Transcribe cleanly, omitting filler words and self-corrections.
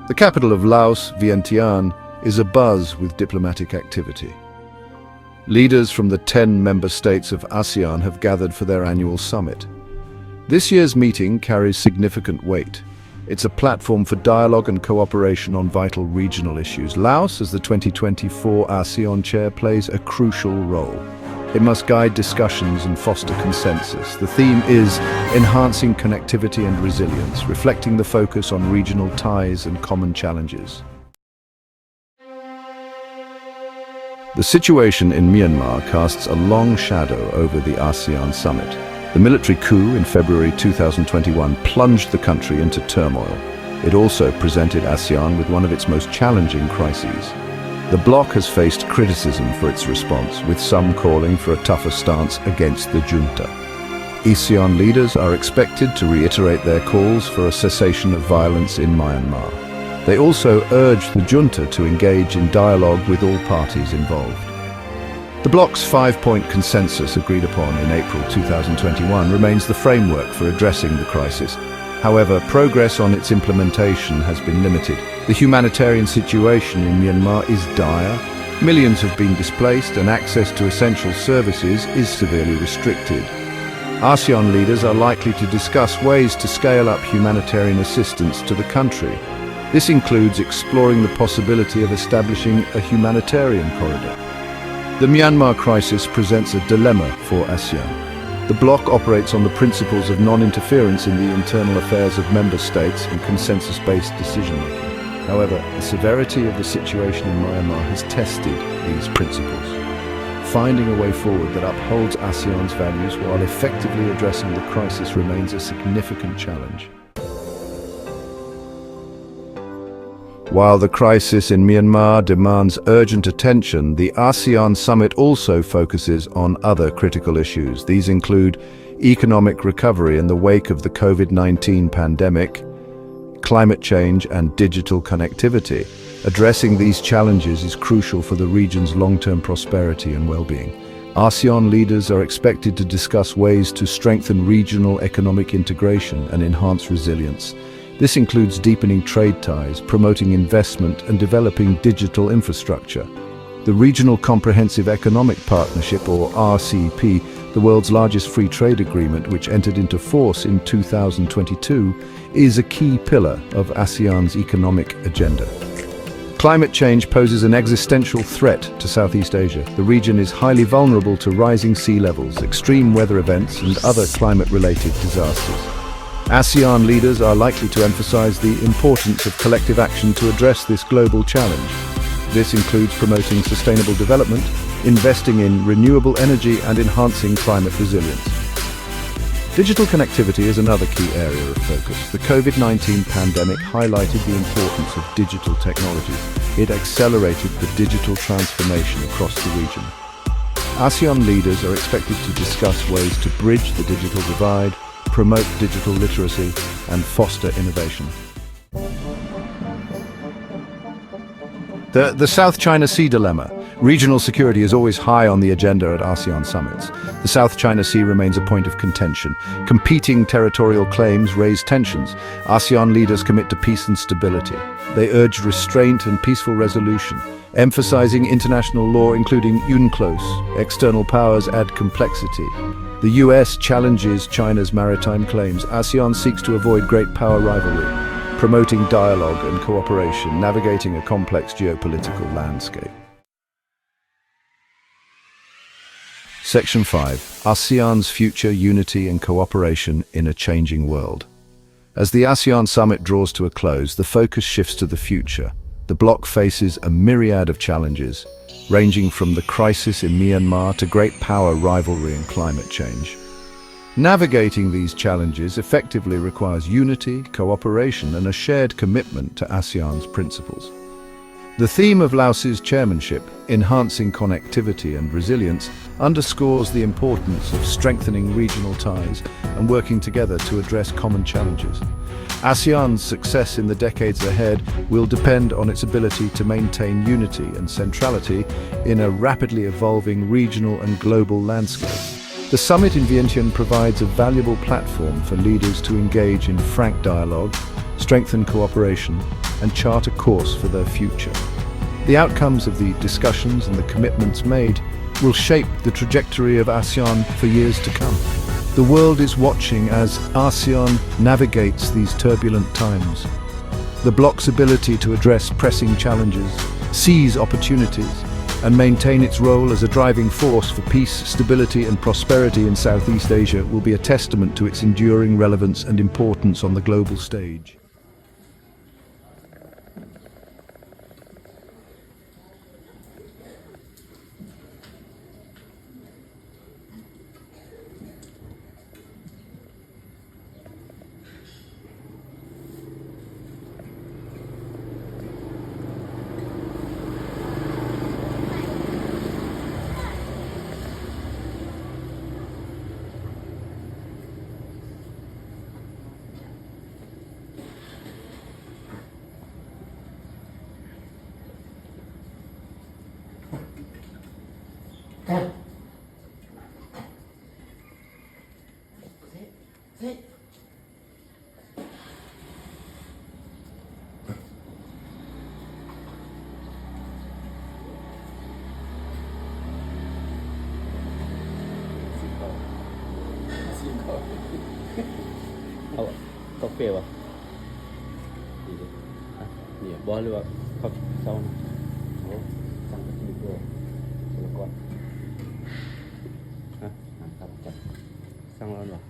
The capital of Laos, Vientiane, is abuzz with diplomatic activity. Leaders from the 10 member states of ASEAN have gathered for their annual summit. This year's meeting carries significant weight. It's a platform for dialogue and cooperation on vital regional issues. Laos, as the 2024 ASEAN chair, plays a crucial role. It must guide discussions and foster consensus. The theme is enhancing connectivity and resilience, reflecting the focus on regional ties and common challenges. The situation in Myanmar casts a long shadow over the ASEAN Summit. The military coup in February 2021 plunged the country into turmoil. It also presented ASEAN with one of its most challenging crises. The bloc has faced criticism for its response, with some calling for a tougher stance against the junta. ASEAN leaders are expected to reiterate their calls for a cessation of violence in Myanmar. They also urge the junta to engage in dialogue with all parties involved. The bloc's 5-point consensus agreed upon in April 2021 remains the framework for addressing the crisis. However, progress on its implementation has been limited. The humanitarian situation in Myanmar is dire. Millions have been displaced and access to essential services is severely restricted. ASEAN leaders are likely to discuss ways to scale up humanitarian assistance to the country. This includes exploring the possibility of establishing a humanitarian corridor. The Myanmar crisis presents a dilemma for ASEAN. The bloc operates on the principles of non-interference in the internal affairs of member states and consensus-based decision-making. However, the severity of the situation in Myanmar has tested these principles. Finding a way forward that upholds ASEAN's values while effectively addressing the crisis remains a significant challenge. While the crisis in Myanmar demands urgent attention, the ASEAN Summit also focuses on other critical issues. These include economic recovery in the wake of the COVID-19 pandemic, climate change, and digital connectivity. Addressing these challenges is crucial for the region's long-term prosperity and well-being. ASEAN leaders are expected to discuss ways to strengthen regional economic integration and enhance resilience. This includes deepening trade ties, promoting investment, and developing digital infrastructure. The Regional Comprehensive Economic Partnership, or RCEP, the world's largest free trade agreement, which entered into force in 2022, is a key pillar of ASEAN's economic agenda. Climate change poses an existential threat to Southeast Asia. The region is highly vulnerable to rising sea levels, extreme weather events, and other climate-related disasters. ASEAN leaders are likely to emphasize the importance of collective action to address this global challenge. This includes promoting sustainable development, investing in renewable energy, and enhancing climate resilience. Digital connectivity is another key area of focus. The COVID-19 pandemic highlighted the importance of digital technologies. It accelerated the digital transformation across the region. ASEAN leaders are expected to discuss ways to bridge the digital divide, promote digital literacy, and foster innovation. The South China Sea dilemma. Regional security is always high on the agenda at ASEAN summits. The South China Sea remains a point of contention. Competing territorial claims raise tensions. ASEAN leaders commit to peace and stability. They urge restraint and peaceful resolution, emphasizing international law, including UNCLOS. External powers add complexity. The US challenges China's maritime claims. ASEAN seeks to avoid great power rivalry, promoting dialogue and cooperation, navigating a complex geopolitical landscape. Section 5. ASEAN's future, unity and cooperation in a changing world. As the ASEAN Summit draws to a close, the focus shifts to the future. The bloc faces a myriad of challenges, ranging from the crisis in Myanmar to great power rivalry and climate change. Navigating these challenges effectively requires unity, cooperation, and a shared commitment to ASEAN's principles. The theme of Laos's chairmanship, enhancing connectivity and resilience, underscores the importance of strengthening regional ties and working together to address common challenges. ASEAN's success in the decades ahead will depend on its ability to maintain unity and centrality in a rapidly evolving regional and global landscape. The summit in Vientiane provides a valuable platform for leaders to engage in frank dialogue, strengthen cooperation, and chart a course for their future. The outcomes of the discussions and the commitments made will shape the trajectory of ASEAN for years to come. The world is watching as ASEAN navigates these turbulent times. The bloc's ability to address pressing challenges, seize opportunities, and maintain its role as a driving force for peace, stability and prosperity in Southeast Asia will be a testament to its enduring relevance and importance on the global stage.เอากาแฟวะนี่ดิเนี่ยบอลหรือว่าเขาเศร้านะโอ้สั่งไปกินตัวแล้วก่อนฮะครับจัดสั่งแล้วหรอ